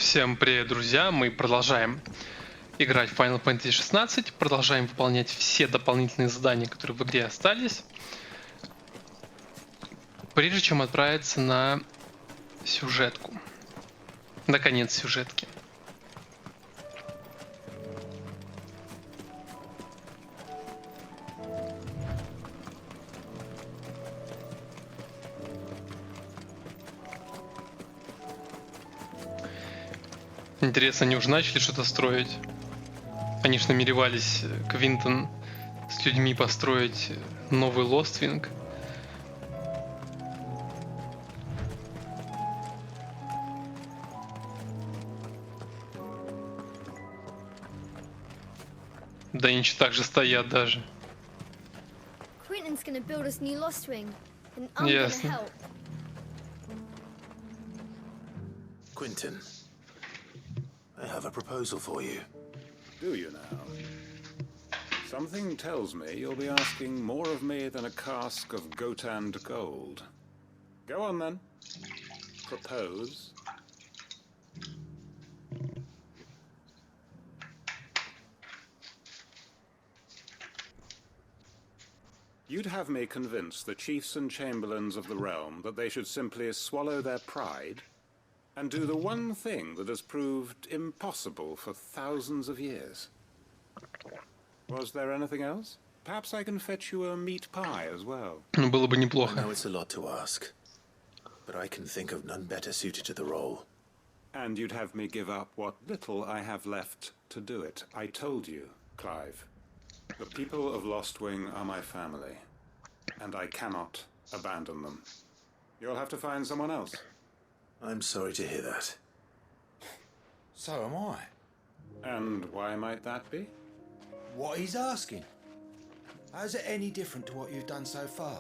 Всем привет, друзья! Мы продолжаем играть в Final Fantasy XVI, продолжаем выполнять все дополнительные задания, которые в игре остались, прежде чем отправиться на сюжетку, на конец сюжетки. Интересно, они уже начали что-то строить? Они же намеревались Квинтон с людьми построить новый Лоствинг. Да они так же стоят даже. Ясно. Quentin, I have a proposal for you. Do you now? Something tells me you'll be asking more of me than a cask of Gotand gold. Go on then. Propose. You'd have me convince the chiefs and chamberlains of the realm that they should simply swallow their pride and do the one thing that has proved impossible for thousands of years. Was there anything else? Perhaps I can fetch you a meat pie as well. Было бы I неплохо. know it's a lot to ask, but I can think of none better suited to the role. And you'd have me give up what little I have left to do it. I told you, Clive. The people of Lostwing are my family, and I cannot abandon them. You'll have to find someone else. I'm sorry to hear that. So am I. And why might that be? What he's asking. How's it any different to what you've done so far?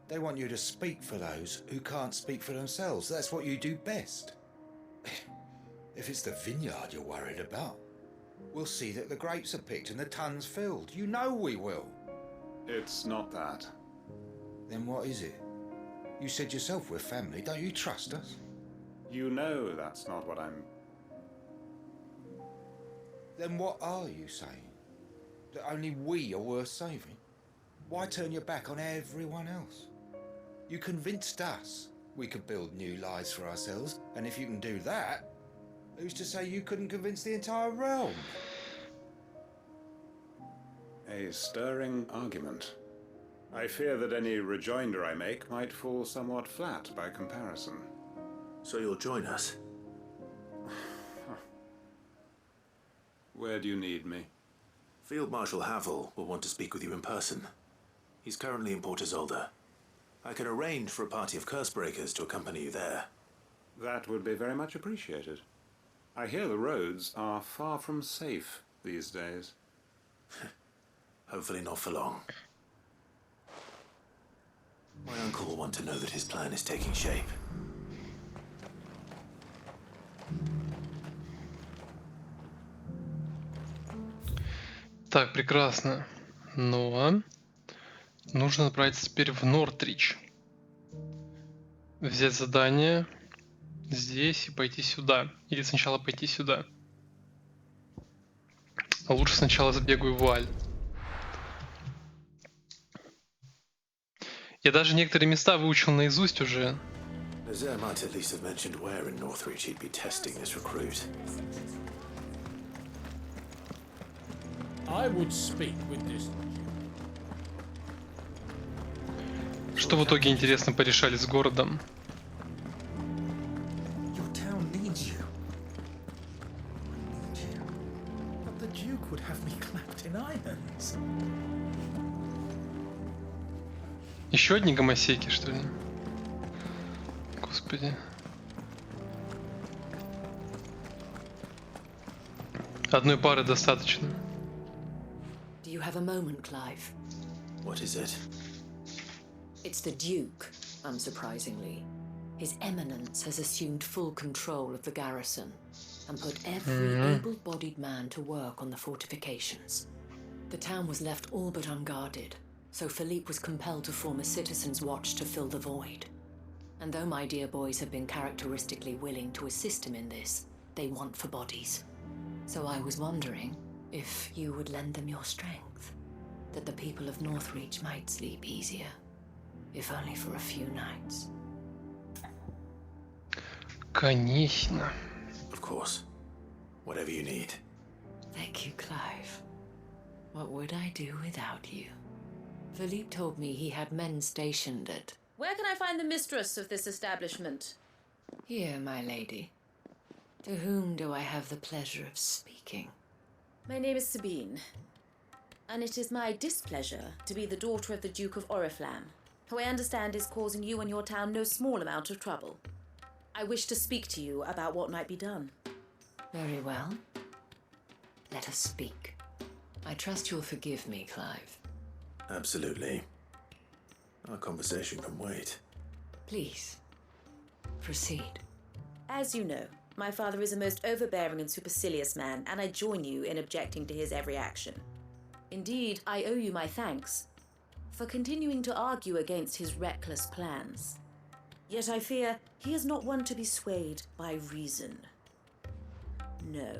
They want you to speak for those who can't speak for themselves. That's what you do best. If it's the vineyard you're worried about, we'll see that the grapes are picked and the tons filled. You know we will. It's not that. Then what is it? You said yourself we're family. Don't you trust us? You know that's not what I'm... Then what are you saying? That only we are worth saving? Why turn your back on everyone else? You convinced us we could build new lives for ourselves, and if you can do that, who's to say you couldn't convince the entire realm? A stirring argument. I fear that any rejoinder I make might fall somewhat flat by comparison. So you'll join us? Where do you need me? Field Marshal Havel will want to speak with you in person. He's currently in Port Isolde. I can arrange for a party of Cursebreakers to accompany you there. That would be very much appreciated. I hear the roads are far from safe these days. Hopefully not for long. My uncle will want to know that his plan is taking shape. Так, прекрасно. Но нужно отправиться теперь в Нортрич. Взять задание здесь и пойти сюда. Или сначала пойти сюда. А лучше сначала забегаю в Валь. Я даже некоторые места выучил наизусть уже. There might at least have mentioned where in Northrich he'd be testing this recruit. I would speak with this. Что в итоге, интересно, порешали с городом? Your town needs you. I need you. But the Duke would have me clapped in irons. Еще одни гомосеки, что ли? Господи. Одной пары достаточно. Do you have a moment, Clive? What is it? It's the Duke, unsurprisingly. His Eminence has assumed full control of the garrison and put every able-bodied man to work on the fortifications. The town was left all but unguarded, so Philippe was compelled to form a citizens' watch to fill the void. And though my dear boys have been characteristically willing to assist him in this, they want for bodies. So I was wondering if you would lend them your strength, that the people of Nortrиче might sleep easier, if only for a few nights. Конечно. Of course. Whatever you need. Thank you, Clive. What would I do without you? Philippe told me he had men stationed at... Where can I find the mistress of this establishment? Here, my lady. To whom do I have the pleasure of speaking? My name is Sabine, and it is my displeasure to be the daughter of the Duke of Oriflamme, who I understand is causing you and your town no small amount of trouble. I wish to speak to you about what might be done. Very well. Let us speak. I trust you'll forgive me, Clive. Absolutely. Our conversation can wait. Please, proceed. As you know, my father is a most overbearing and supercilious man, and I join you in objecting to his every action. Indeed, I owe you my thanks for continuing to argue against his reckless plans. Yet I fear he is not one to be swayed by reason. No.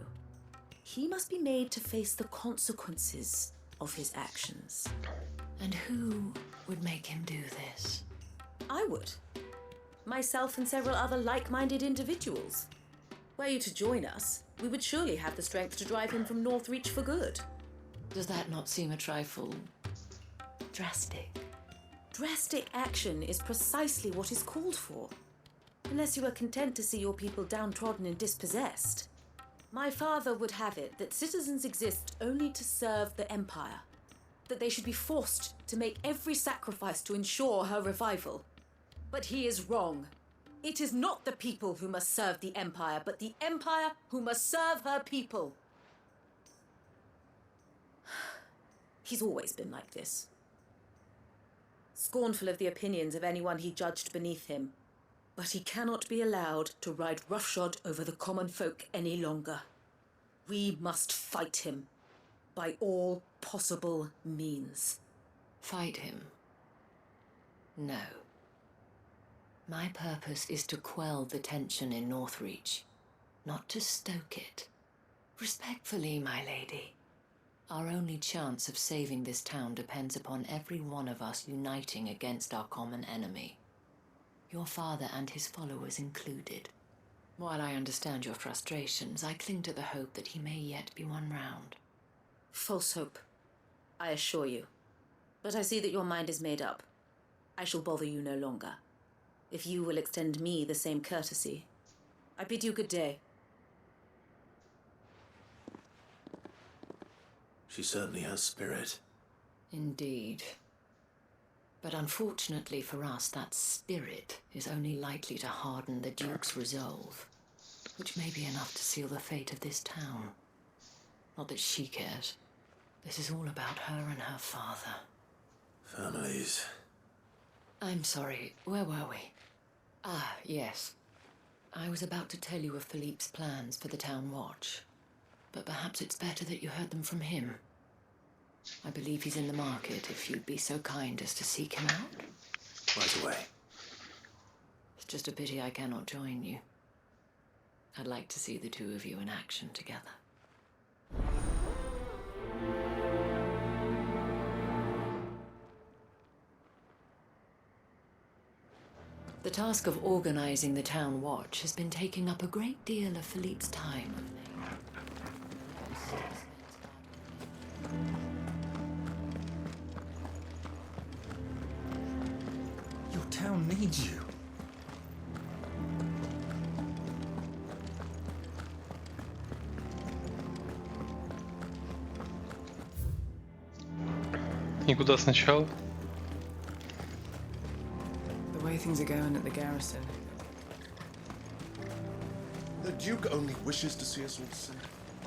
He must be made to face the consequences of his actions. And who would make him do this? I would. Myself and several other like-minded individuals. Were you to join us, we would surely have the strength to drive him from Nortrиче for good. Does that not seem a trifle... drastic? Drastic action is precisely what is called for. Unless you are content to see your people downtrodden and dispossessed. My father would have it that citizens exist only to serve the Empire. That they should be forced to make every sacrifice to ensure her revival. But he is wrong. It is not the people who must serve the Empire, but the Empire who must serve her people. He's always been like this. Scornful of the opinions of anyone he judged beneath him. But he cannot be allowed to ride roughshod over the common folk any longer. We must fight him by all possible means. Fight him? No. My purpose is to quell the tension in Nortrиче, not to stoke it. Respectfully, my lady. Our only chance of saving this town depends upon every one of us uniting against our common enemy. Your father and his followers included. While I understand your frustrations, I cling to the hope that he may yet be won round. False hope, I assure you. But I see that your mind is made up. I shall bother you no longer. If you will extend me the same courtesy, I bid you good day. She certainly has spirit. Indeed. But unfortunately for us, that spirit is only likely to harden the Duke's resolve, which may be enough to seal the fate of this town. Not that she cares. This is all about her and her father. Families. I'm sorry, where were we? Ah, yes. I was about to tell you of Philippe's plans for the town watch, but perhaps it's better that you heard them from him. I believe he's in the market, if you'd be so kind as to seek him out. Right away. It's just a pity I cannot join you. I'd like to see the two of you in action together. The task of organizing the town watch has been taking up a great deal of Philippe's time of late. Your town needs you. И куда сначала? The way things are going at the garrison. The Duke only wishes to see us all safe,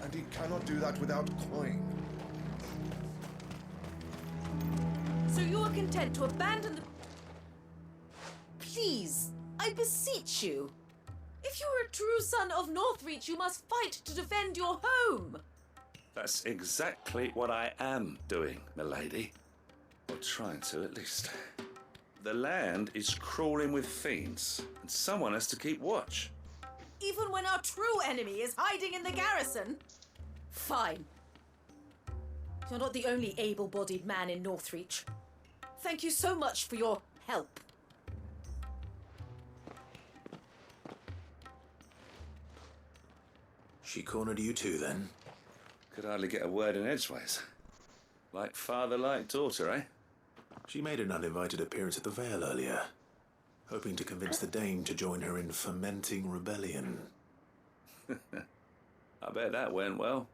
and he cannot do that without coin. So you are content to abandon the... Please, I beseech you. If you are a true son of Nortrичe, you must fight to defend your home. That's exactly what I am doing, milady. Or trying to, at least. The land is crawling with fiends, and someone has to keep watch. Even when our true enemy is hiding in the garrison? Fine. You're not the only able-bodied man in Nortrich. Thank you so much for your help. She cornered you too, then? Could hardly get a word in edgeways. Like father, like daughter, eh? She made an uninvited appearance at the Vale earlier, hoping to convince the Dame to join her in fomenting rebellion. I bet that went well.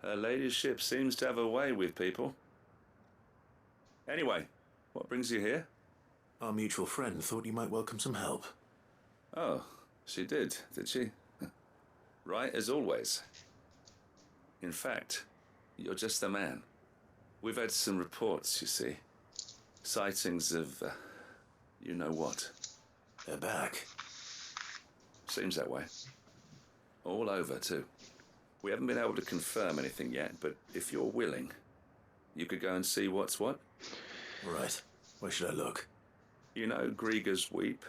Her ladyship seems to have a way with people. Anyway, what brings you here? Our mutual friend thought you might welcome some help. Oh, she did she? Right as always. In fact, you're just the man. We've had some reports, you see. Sightings of, you know what. They're back. Seems that way. All over, too. We haven't been able to confirm anything yet, but if you're willing, you could go and see what's what. Right. Where should I look? You know Grieger's Weep?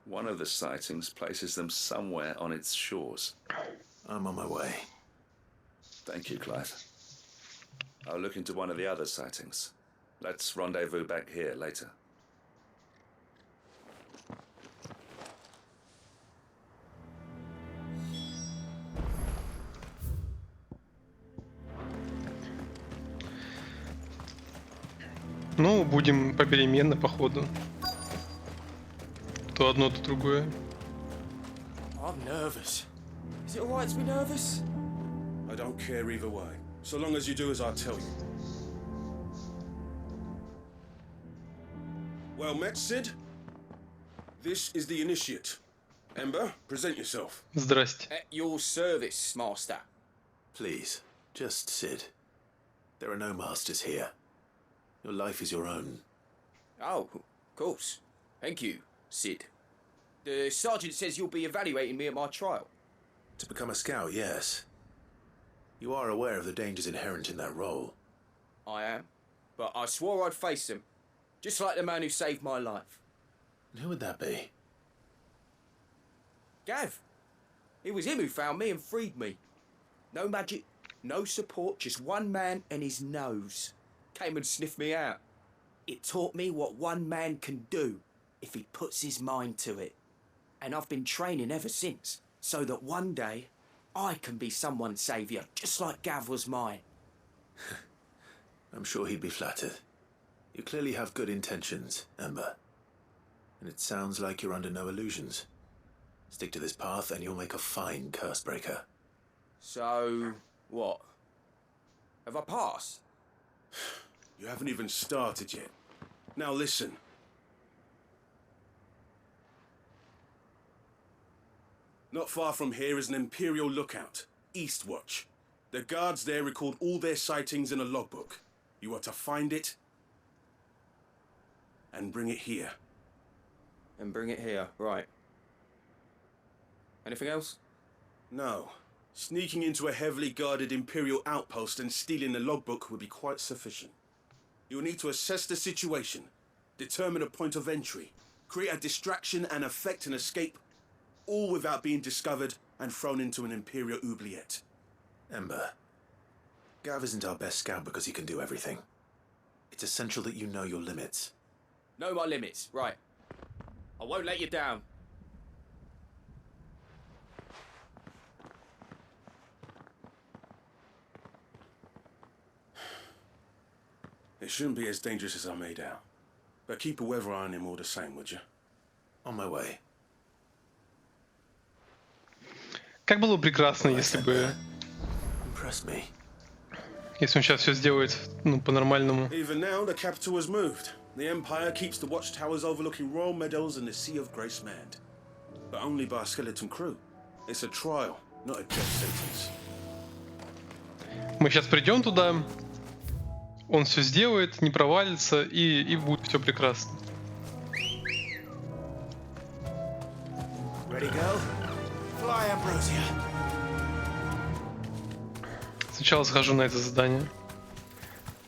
One of the sightings places them somewhere on its shores. I'm on my way. Thank you, Clive. I'll look into one of the other sightings. Let's rendezvous back here later. Ну, будем попеременно, походу. То одно, то другое. I'm nervous. Is it alright to be nervous? I don't care either way, so long as you do as I tell you. Well met, Sid. This is the initiate. Ember, present yourself. Здрасте. At your service, master. Please, just Sid. There are no masters here. Your life is your own. Oh, of course. Thank you, Sid. The sergeant says you'll be evaluating me at my trial. To become a scout, yes. You are aware of the dangers inherent in that role. I am. But I swore I'd face them. Just like the man who saved my life. And who would that be? Gav. It was him who found me and freed me. No magic, no support, just one man and his nose. Came and sniffed me out. It taught me what one man can do if he puts his mind to it. And I've been training ever since, so that one day I can be someone's saviour, just like Gav was mine. I'm sure he'd be flattered. You clearly have good intentions, Ember. And it sounds like you're under no illusions. Stick to this path and you'll make a fine cursebreaker. So, what? Have I passed? You haven't even started yet. Now listen. Not far from here is an Imperial lookout, Eastwatch. The guards there record all their sightings in a logbook. You are to find it and bring it here. And bring it here, right. Anything else? No. Sneaking into a heavily guarded Imperial outpost and stealing the logbook would be quite sufficient. You'll need to assess the situation, determine a point of entry, create a distraction and effect an escape, all without being discovered and thrown into an Imperial oubliette. Ember, Gav isn't our best scout because he can do everything. It's essential that you know your limits. Know my limits, right. I won't let you down. It shouldn't be as dangerous as I made out. But keep a weather eye on him all the same, would you? On my way. Как было бы прекрасно, если бы... Impress me. Если он сейчас все сделает, ну, по-нормальному. Even now, the capital has moved. The Empire keeps the watchtowers overlooking royal meadows and the Sea of Grace manned. But only by a skeleton crew. It's a trial, not a death sentence. Мы сейчас придем туда, он все сделает, не провалится, и будет все прекрасно. Ready, girl? Fly, Ambrosia. Сначала схожу на это задание,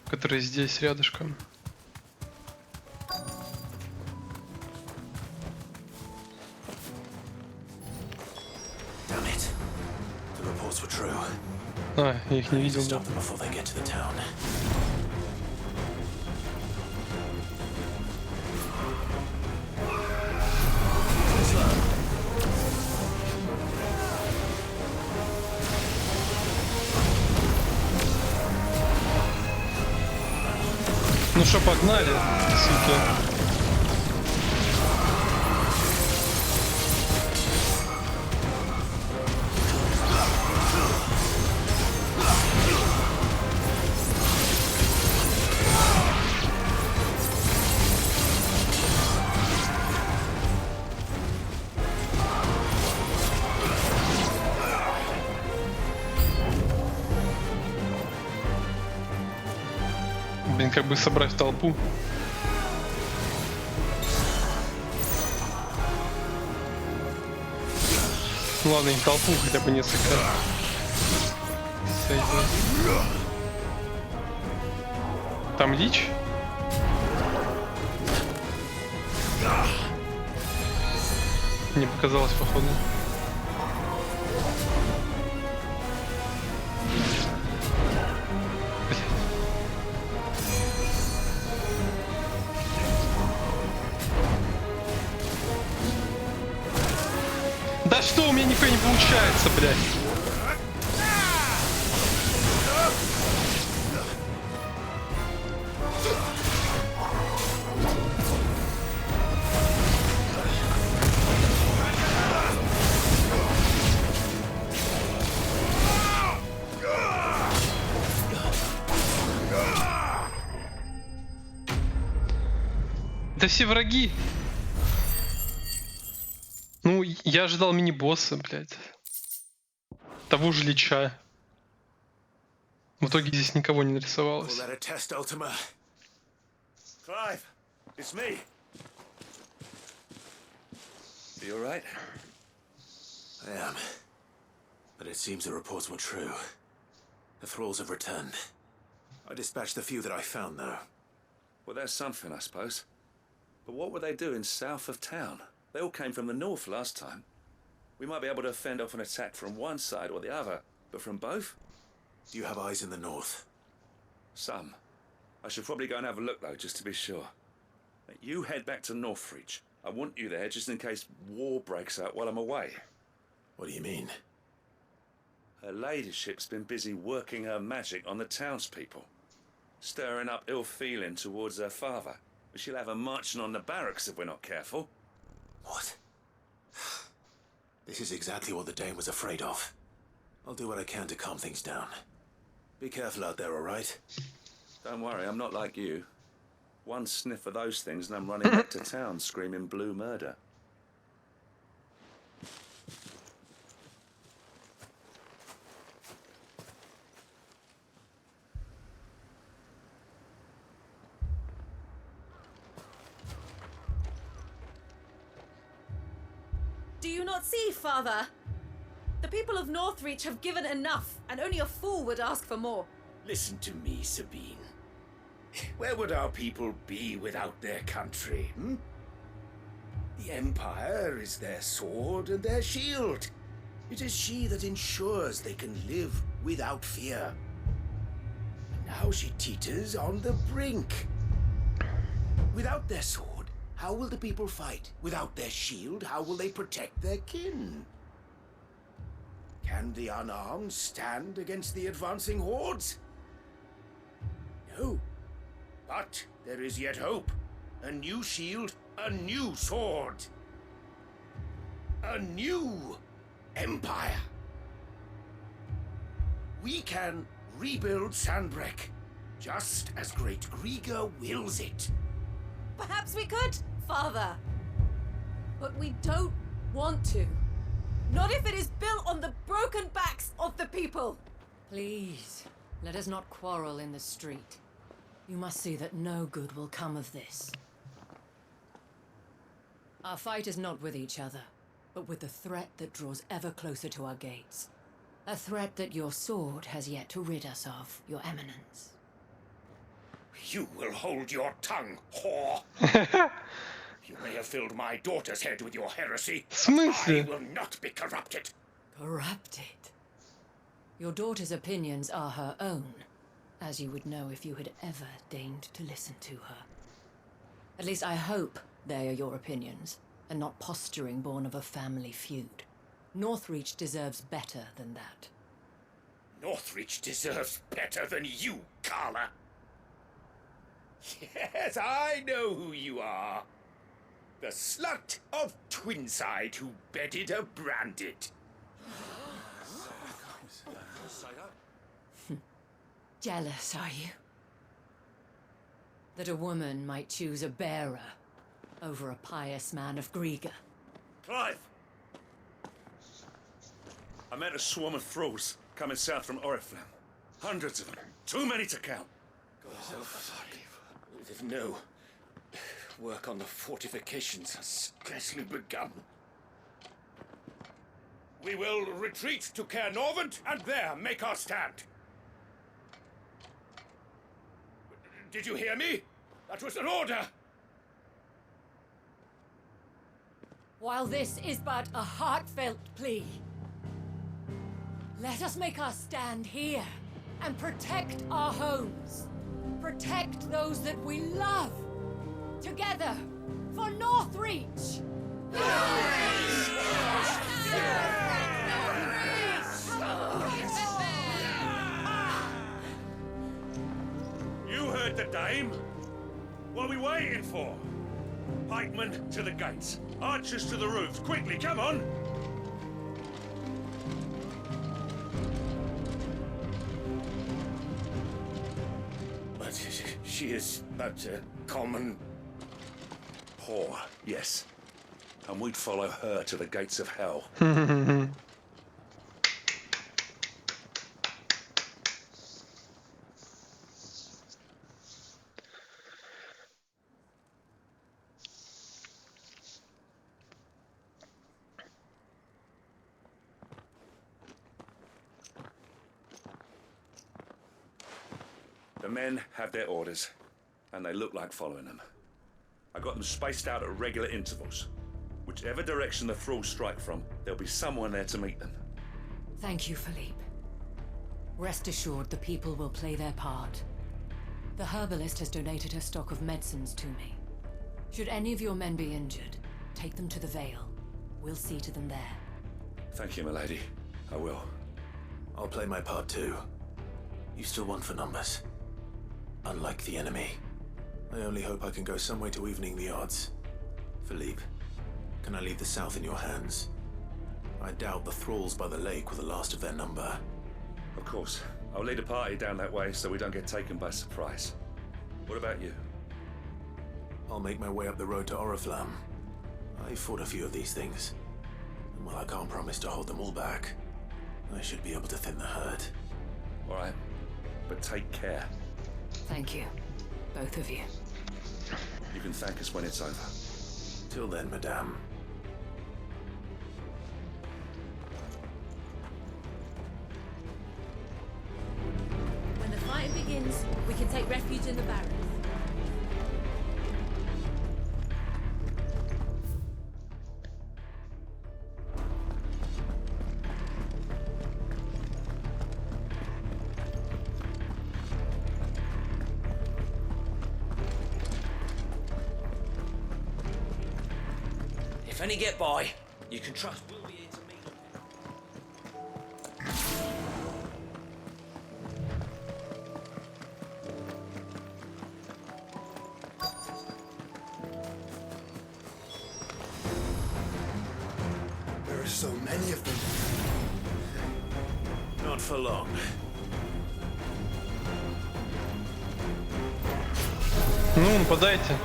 которое здесь рядышком. Damn it. The reports were true. А, я их не I need to видел, да. stop them before they get to the town. Ну что, погнали, суки. Блин, как бы собрать толпу. Ну ладно, их толпу хотя бы несколько сойдет. Там дичь? Не показалось, походу. Да что, у меня нихуя не получается, блядь. Да все враги. Ну, я ожидал мини-босса, блядь. Того же Лича. В итоге здесь никого не нарисовалось. Call that a test, Ultima? Clive, it's me. Are you alright? I am. But it seems the reports were true. The thralls have returned. I dispatched the few that I found, though. Well, that's something, I suppose. But what were they doing south of town? They all came from the north last time. We might be able to fend off an attack from one side or the other, but from both? Do you have eyes in the north? Some. I should probably go and have a look, though, just to be sure. You head back to Nortrиче. I want you there just in case war breaks out while I'm away. What do you mean? Her ladyship's been busy working her magic on the townspeople, stirring up ill feeling towards her father. She'll have her marching on the barracks if we're not careful. What? This is exactly what the Dane was afraid of. I'll do what I can to calm things down. Be careful out there, all right? Don't worry, I'm not like you. One sniff of those things and I'm running back to town screaming blue murder. Do you not see, Father? The people of Nortrиче have given enough, and only a fool would ask for more. Listen to me, Sabine. Where would our people be without their country, hmm? The Empire is their sword and their shield. It is she that ensures they can live without fear. Now she teeters on the brink. Without their sword, how will the people fight? Without their shield, how will they protect their kin? Can the unarmed stand against the advancing hordes? No. But there is yet hope. A new shield, a new sword. A new empire. We can rebuild Sandbreck, just as Great Grieger wills it. Perhaps we could, Father. But we don't want to. Not if it is built on the broken backs of the people. Please, let us not quarrel in the street. You must see that no good will come of this. Our fight is not with each other, but with the threat that draws ever closer to our gates. A threat that your sword has yet to rid us of, Your Eminence. You will hold your tongue, whore. You may have filled my daughter's head with your heresy. В смысле? I will not be corrupted. Corrupted. Your daughter's opinions are her own, as you would know if you had ever deigned to listen to her. At least I hope they are your opinions, and not posturing born of a family feud. Nortrich deserves better than that. Nortrich deserves better than you, Carla. Yes, I know who you are. The slut of Twinside who bedded a branded. Jealous, are you? That a woman might choose a bearer over a pious man of Griega. Clive! I met a swarm of thralls coming south from Oriflamme. Hundreds of them. Too many to count. Oh, fuck. There's no work on the fortifications has scarcely begun. We will retreat to Caer Norvent and there make our stand. Did you hear me? That was an order. While this is but a heartfelt plea, let us make our stand here and protect our homes. Protect those that we love. Together for Nortrich! You heard the dame. What are we waiting for? Pikemen to the gates. Archers to the roofs. Quickly, come on! But she is but a common... whore, yes. And we'd follow her to the gates of hell. The men have their orders, and they look like following them. I got them spaced out at regular intervals. Whichever direction the thralls strike from, there'll be someone there to meet them. Thank you, Philippe. Rest assured the people will play their part. The herbalist has donated her stock of medicines to me. Should any of your men be injured, take them to the Vale. We'll see to them there. Thank you, milady. I will. I'll play my part too. You still want for numbers. Unlike the enemy. I only hope I can go some way to evening the odds. Philippe, can I leave the south in your hands? I doubt the thralls by the lake were the last of their number. Of course. I'll lead a party down that way so we don't get taken by surprise. What about you? I'll make my way up the road to Oriflamme. I fought a few of these things. And while I can't promise to hold them all back, I should be able to thin the herd. All right. But take care. Thank you. Both of you. You can thank us when it's over. Till then, madame. When the fighting begins, we can take refuge in the barracks. If any get by, you can trust we'll be here to meet them. There are so many of them. Not for long. Ну, нападайте.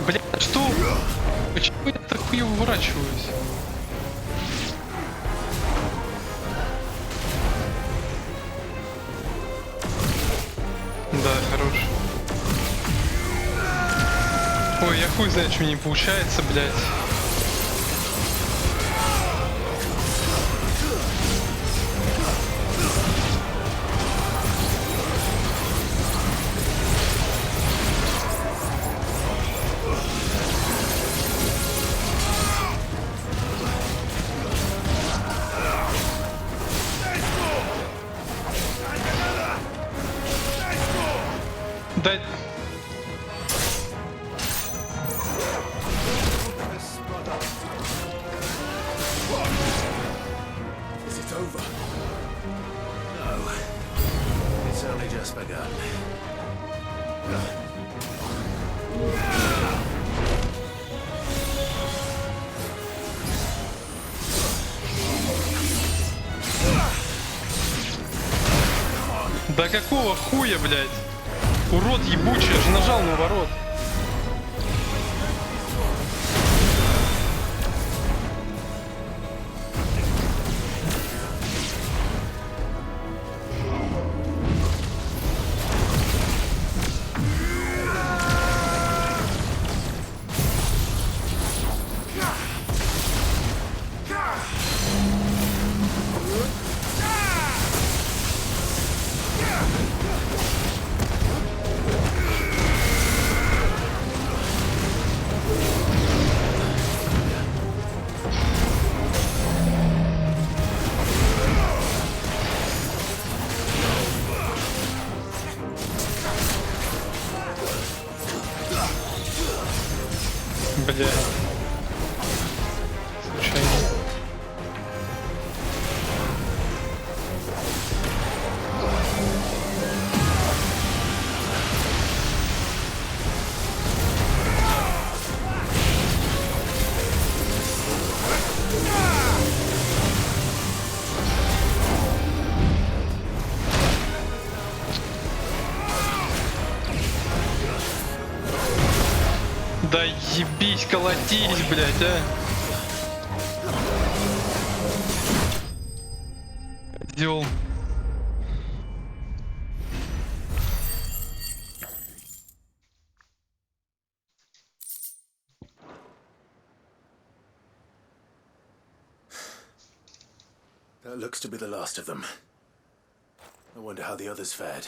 Блин, что? Почему я так хуёво уворачиваюсь? Да, хорош. Ой, я хуй знает, что не получается, блядь. Да... Is it over? No. It's only just begun. Да какого хуя, блядь? Урод ебучий, я же нажал на ворот. Бля. Случайно. Да ебись, колотись, блядь, а! Козёл. That looks to be the last of them. I wonder how the others fared.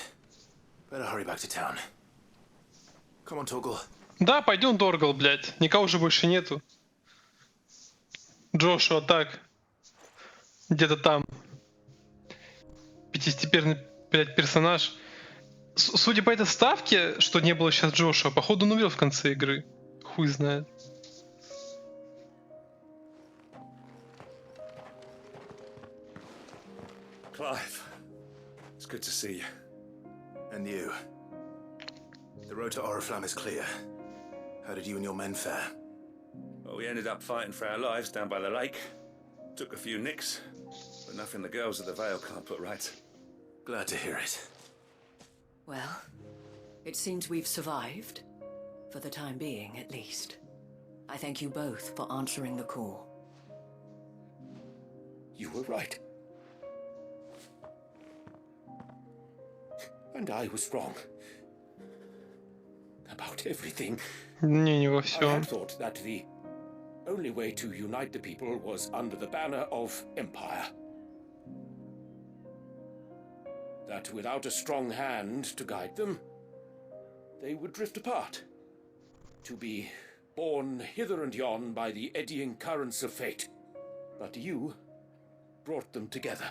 Better hurry back to town. Come on, Torgal. Да, пойдем, Торгал, блядь. Никого уже больше нету. Джошуа так. Где-то там. Пятистепенный, блядь, персонаж. Судя по этой ставке, что не было сейчас Джошуа, походу он умер в конце игры. Хуй знает. Clive, it's good to see you. And you. The road to Oriflamme is clear. How did you and your men fare? Well, we ended up fighting for our lives down by the lake. Took a few nicks, but nothing the girls of the Vale can't put right. Glad to hear it. Well, it seems we've survived. For the time being, at least. I thank you both for answering the call. You were right. And I was wrong. About everything. Не во I всем. had thought that the only way to unite the people was under the banner of empire. That without a strong hand to guide them, they would drift apart. To be borne hither and yon by the eddying currents of fate. But you brought them together.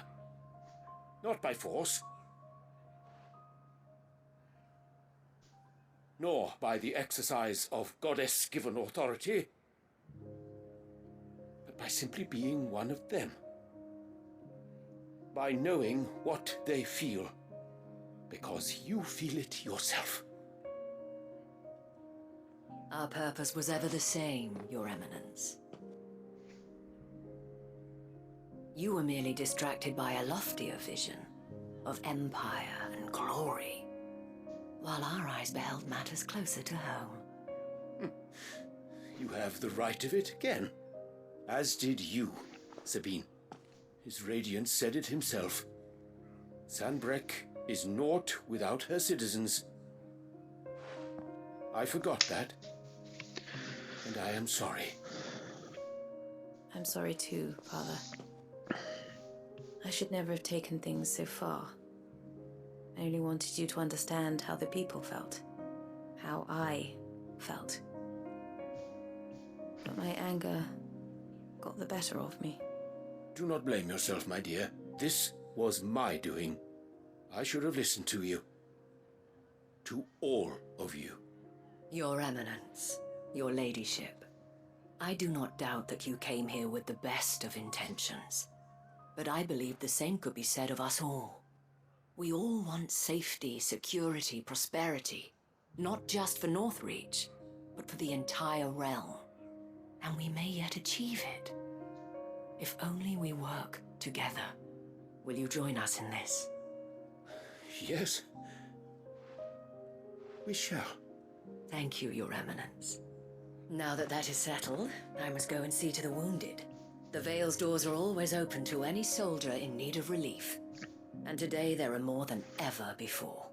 Not by force, nor by the exercise of goddess-given authority, but by simply being one of them. By knowing what they feel, because you feel it yourself. Our purpose was ever the same, Your Eminence. You were merely distracted by a loftier vision of empire and glory, while our eyes beheld matters closer to home. You have the right of it again, as did you, Sabine. His radiance said it himself. Sanbreque is naught without her citizens. I forgot that, and I am sorry. I'm sorry too, Father. I should never have taken things so far. I only wanted you to understand how the people felt. How I felt. But my anger got the better of me. Do not blame yourself, my dear. This was my doing. I should have listened to you. to all of you. Your Eminence, your Ladyship, I do not doubt that you came here with the best of intentions. But I believe the same could be said of us all. We all want safety, security, prosperity, not just for Nortrich, but for the entire realm. And we may yet achieve it. If only we work together. Will you join us in this? Yes. We shall. Thank you, Your Eminence. Now that that is settled, I must go and see to the wounded. The Vale's doors are always open to any soldier in need of relief. And today there are more than ever before.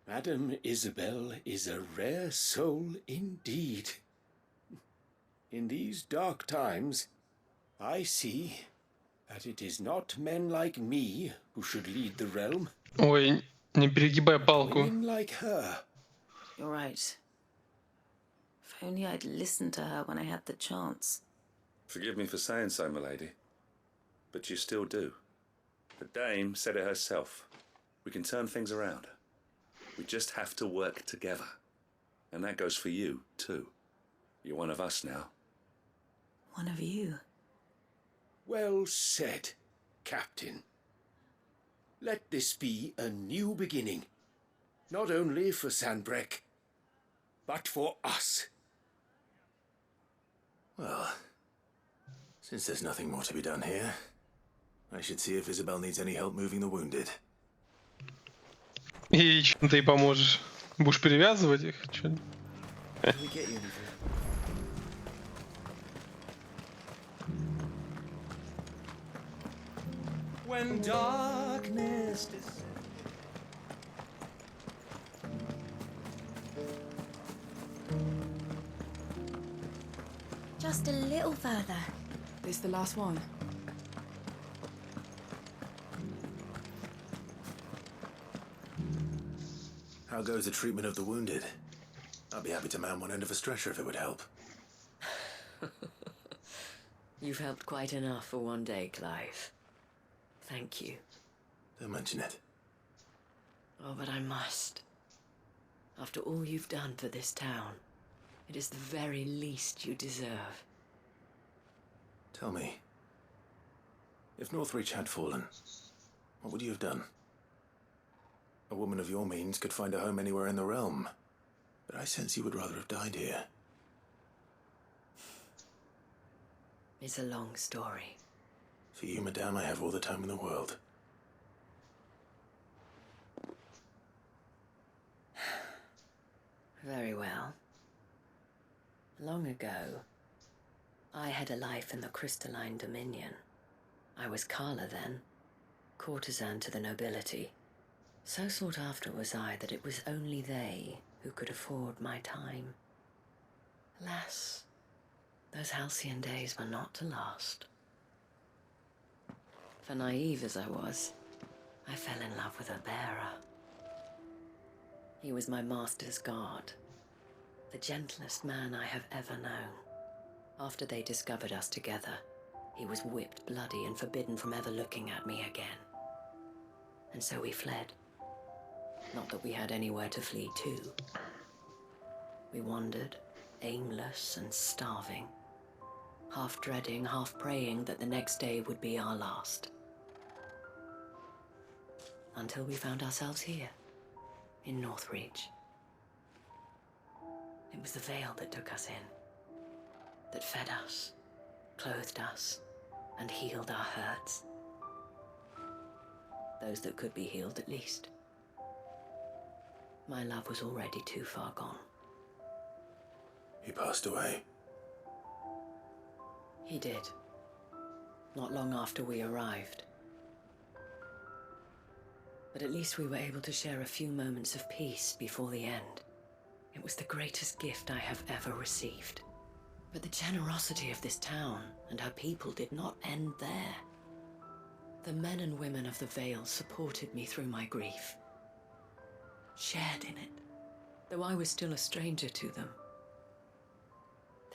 Madam Isabel is a rare soul indeed. In these dark times, I see that it is not men like me who should lead the realm. Ой, не перегибай палку. Women like her. You're right. If only I'd listened to her when I had the chance. Forgive me for saying so, milady, but you still do. The dame said it herself. We can turn things around. We just have to work together. And that goes for you, too. You're one of us now. One of you. Well said, Captain. Let this be a new beginning. Not only for Sanbreque, but for us. Well, since there's nothing more to be done here, I should see if Isabel needs any help moving the wounded. И чем ты ей поможешь? Будешь перевязывать их? Чё? When darkness descends. Just a little further. This the last one? How goes the treatment of the wounded? I'd be happy to man one end of a stretcher if it would help. You've helped quite enough for one day, Clive. Thank you. Don't mention it. Oh, but I must. After all you've done for this town, it is the very least you deserve. Tell me, if Nortrich had fallen, what would you have done? A woman of your means could find a home anywhere in the realm, but I sense you would rather have died here. It's a long story. For you, madame, I have all the time in the world. Very well. Long ago, I had a life in the crystalline dominion. I was Carla then, courtesan to the nobility. So sought after was I that it was only they who could afford my time. Alas, those halcyon days were not to last. For naive as I was, I fell in love with a bearer. He was my master's guard, the gentlest man I have ever known. After they discovered us together, he was whipped bloody and forbidden from ever looking at me again. And so we fled. Not that we had anywhere to flee to. We wandered, aimless and starving, half dreading, half praying that the next day would be our last. Until we found ourselves here, in Nortrich. It was the Vale that took us in, that fed us, clothed us, and healed our hurts. Those that could be healed, at least. My love was already too far gone. He passed away. He did. Not long after we arrived. But at least we were able to share a few moments of peace before the end. It was the greatest gift I have ever received. But the generosity of this town and her people did not end there. The men and women of the Vale supported me through my grief. Shared in it, though I was still a stranger to them.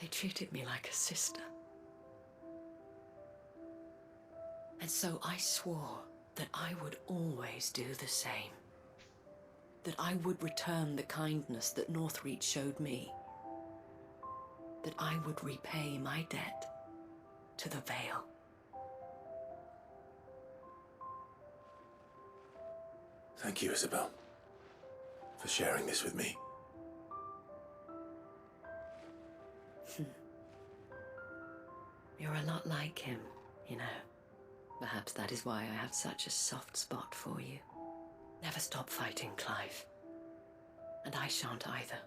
They treated me like a sister. And so I swore that I would always do the same. That I would return the kindness that Nortrиче showed me. That I would repay my debt to the Veil. Thank you, Isabel, for sharing this with me. You're a lot like him, you know. Perhaps that is why I have such a soft spot for you. Never stop fighting, Clive. And I shan't either.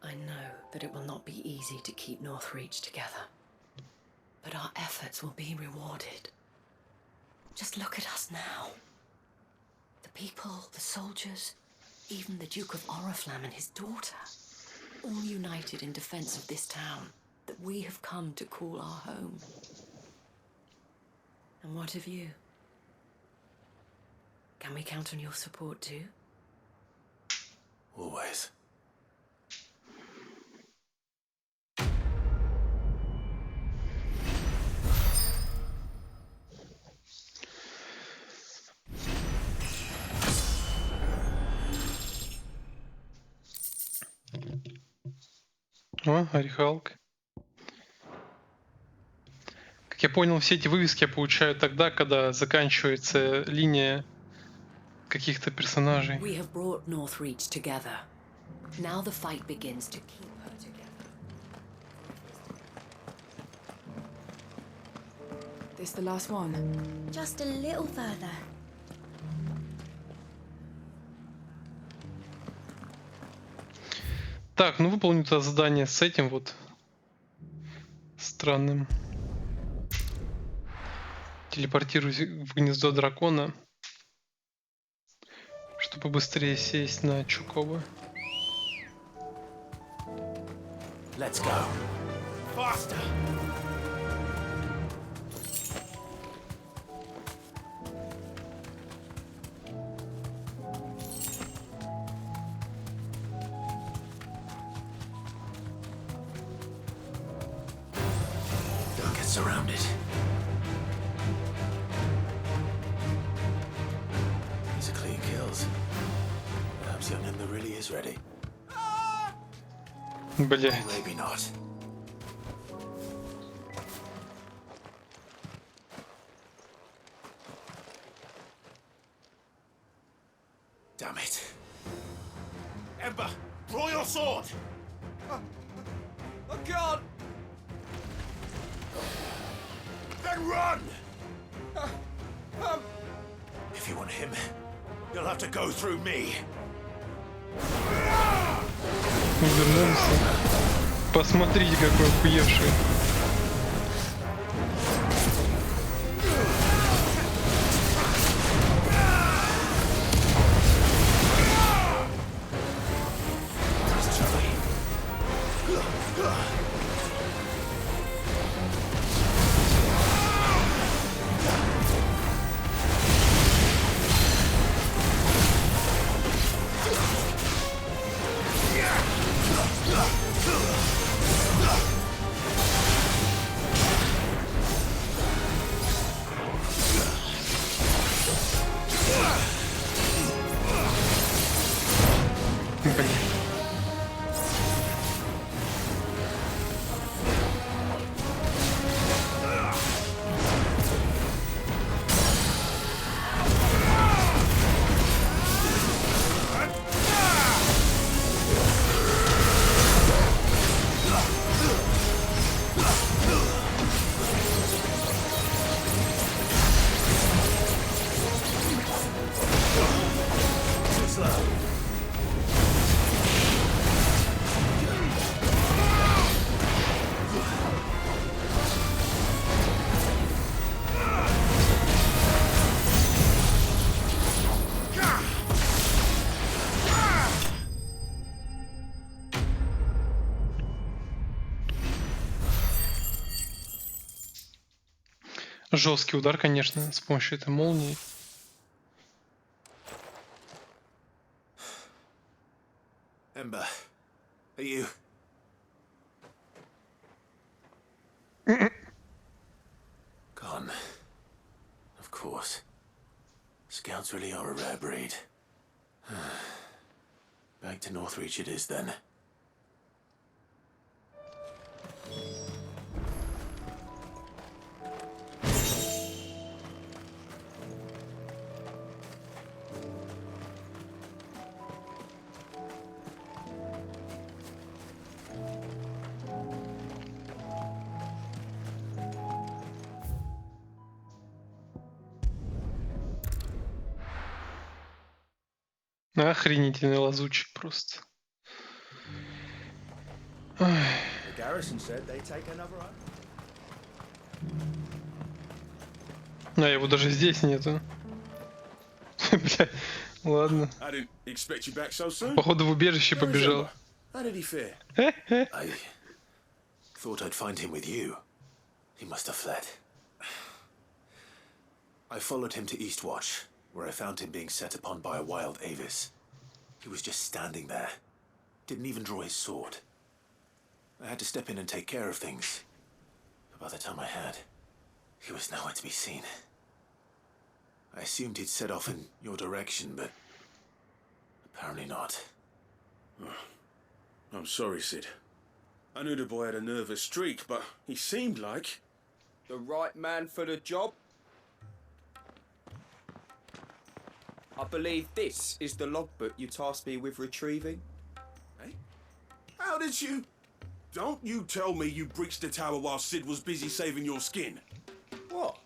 I know that it will not be easy to keep Nortrиче together. But our efforts will be rewarded. Just look at us now. The people, the soldiers, even the Duke of Oriflamme and his daughter, all united in defense of this town that we have come to call our home. And what of you? Can we count on your support too? Always. О, орехалка. Как я понял, все эти вывески я получаю тогда, когда заканчивается линия каких-то персонажей. We have brought Nortrиче together. Now the fight begins to keep her together. This the last one? Just a little further. Так, ну выполню это задание с этим вот странным. Телепортируюсь в гнездо дракона, чтобы быстрее сесть на Чукова. Let's go. Faster. Don't get surrounded. These are clean kills. Perhaps young Ember really is ready. Блять. Maybe not. Damn it. Ember, draw your sword! I can't! Then run! If you want him, you'll have to go through me. Вернулся. Посмотрите, какой охуевший. Жесткий удар, конечно, с помощью этой молнии. Ember, are you... Scouts really are a rare breed. Back to Nortrиче it is then. Охренительный лазучик просто. The garrison said they take another up. А его даже здесь нету. Бля, ладно. I didn't expect you back so soon. Походу в убежище побежал. How did he fare? I thought I'd find him with you. He must have fled. I followed him to Eastwatch, where I found him being set upon by a wild Avis. He was just standing there. Didn't even draw his sword. I had to step in and take care of things. But by the time I had, he was nowhere to be seen. I assumed he'd set off in your direction, but apparently not. I'm sorry, Sid. I knew the boy had a nervous streak, but he seemed like... The right man for the job? I believe this is the logbook you tasked me with retrieving. Hey? How did you... Don't you tell me you breached the tower while Sid was busy saving your skin. What?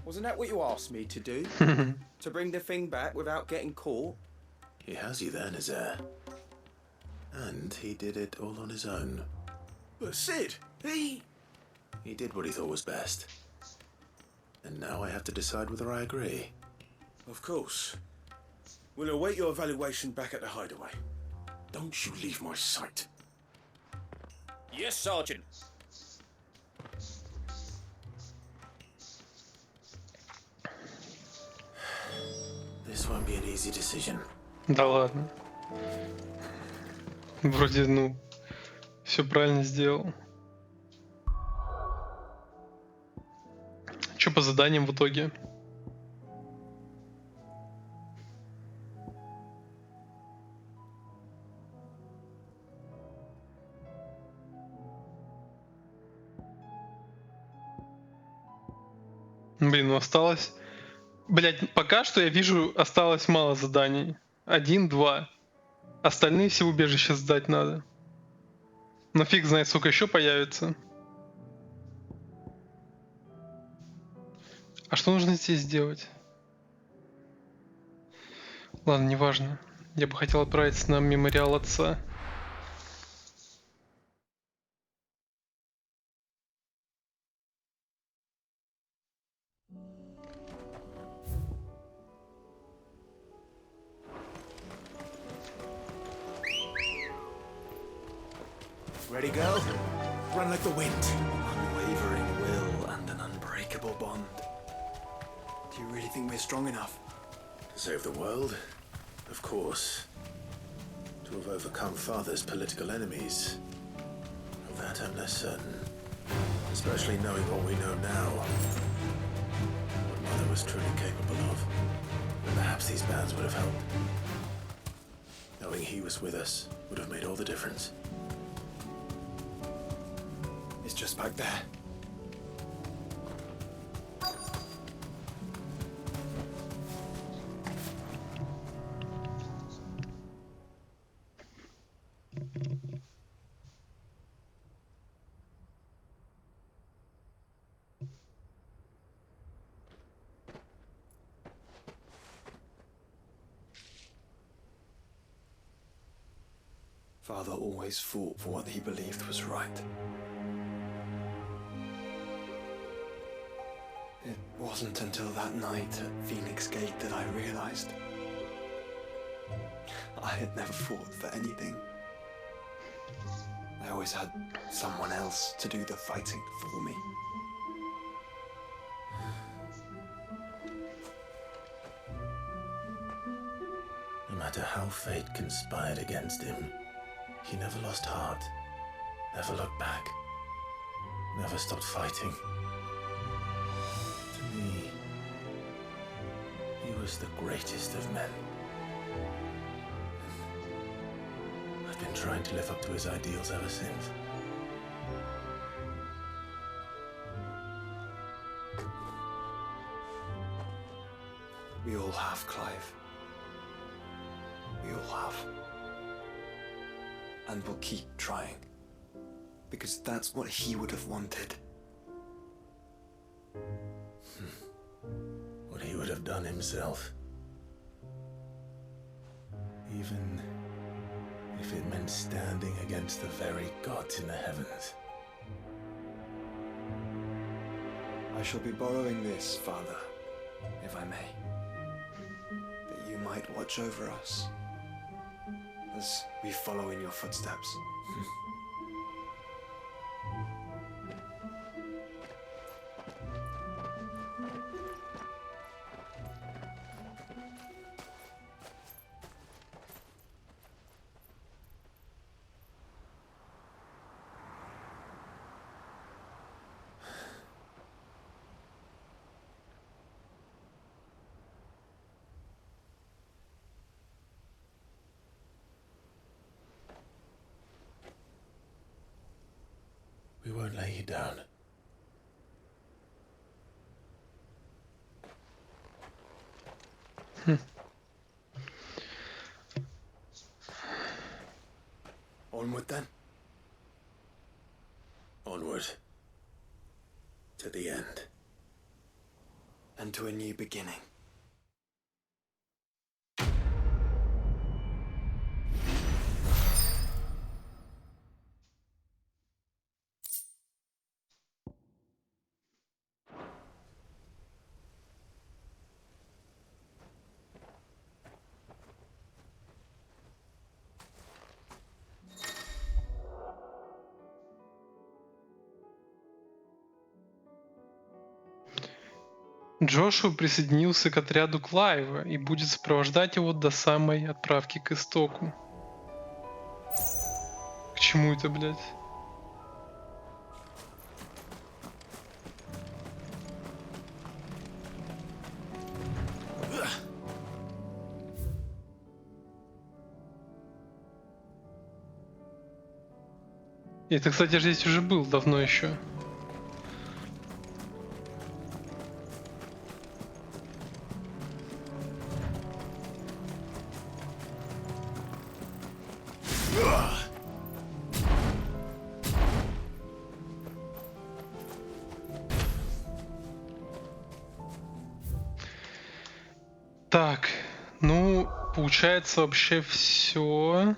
Wasn't that what you asked me to do? To bring the thing back without getting caught? He has you then, his heir. And he did it all on his own. But Sid, he did what he thought was best. And now I have to decide whether I agree. Of course. We'll await your evaluation back at the hideaway. Don't you leave my sight. Yes, Sergeant. This won't be an easy decision. Да ладно. Вроде, ну, все правильно сделал. Что по заданиям в итоге? Блин, ну осталось... Блять, пока что я вижу, осталось мало заданий. 1, 2. Остальные все в убежище сдать надо. Но фиг знает, сколько еще появится. А что нужно здесь сделать? Ладно, неважно. Я бы хотел отправиться на мемориал отца. Ready, girl? Run like the wind. Unwavering will and an unbreakable bond. Do you really think we're strong enough? To save the world? Of course. To have overcome Father's political enemies? Of that I'm less certain. Especially knowing what we know now. What Mother was truly capable of. And perhaps these bands would have helped. Knowing he was with us would have made all the difference. It's just back there. Father always fought for what he believed was right. It wasn't until that night at Phoenix Gate that I realized I had never fought for anything. I always had someone else to do the fighting for me. No matter how fate conspired against him, he never lost heart, never looked back, never stopped fighting. To me, he was the greatest of men. I've been trying to live up to his ideals ever since. We all have, Clive. We all have. And we'll keep trying. Because that's what he would have wanted. What he would have done himself. Even if it meant standing against the very gods in the heavens. I shall be borrowing this, Father, if I may. That you might watch over us as we follow in your footsteps. We won't lay you down. Onward then. Onward. To the end. And to a new beginning. Джошуа присоединился к отряду Клайва и будет сопровождать его до самой отправки к истоку. К чему это, блядь? Это, кстати, здесь уже был давно еще. Так, ну, получается вообще все.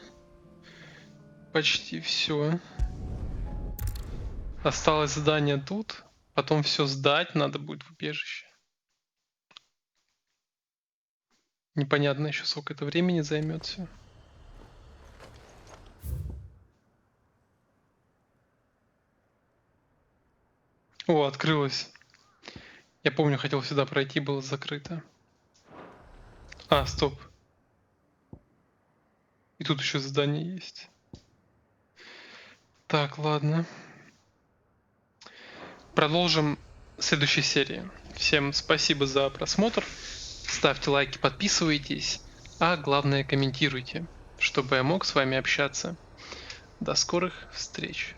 Почти все. Осталось задание тут. Потом все сдать надо будет в убежище. Непонятно еще, сколько это времени займет все. О, открылось. Я помню, хотел сюда пройти, было закрыто. А, стоп. И тут еще задание есть. Так, ладно. Продолжим в следующей серии. Всем спасибо за просмотр. Ставьте лайки, подписывайтесь. А главное, комментируйте, чтобы я мог с вами общаться. До скорых встреч.